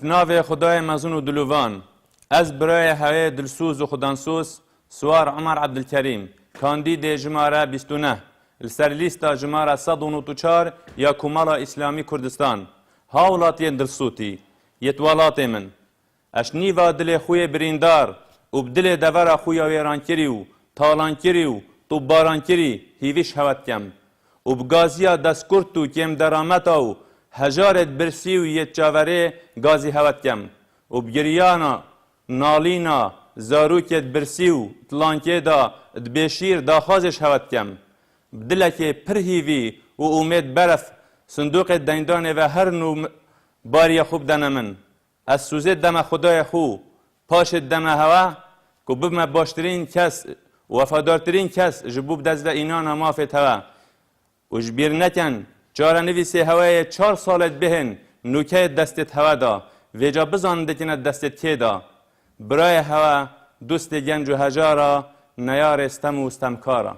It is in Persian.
بناوی خدای مزون و دلوان از برای هوای دلسوز و خدانسوز سوار عمر عبدالکریم کاندید جماره 29 لسر لیستا جماره 194 یا کمال اسلامی کردستان هاولاتی دلسوتی یتوالاتی من اشنی و دل خوی بریندار و بدل دور خوی ویرانکری و تالانکری و طبارانکری هیویش هوت کم و بگازیا دستکرتو کم درامتا و هجارت برسی و یت جاوره گازی هوت کم و بگریانا نالینا زاروکت برسی و تلانکه دا دبشیر دا خازش هوت کم بدلک پر هیوی و امید برف صندوق دیندانه و هر نوع باری خوب دن من از سوزه دم خدای خو پاش دم هوا که ببم باشترین کس وفادارترین کس جبوب دزد اینانا مافت هوا و جبیر نکن چاره نویسی هوای 4 سالت بهن نوکه دستت هوا دا ویجا بزانده کنه دستت که دا برای هوا دوست گنج و هجارا نیار استم و استمکارا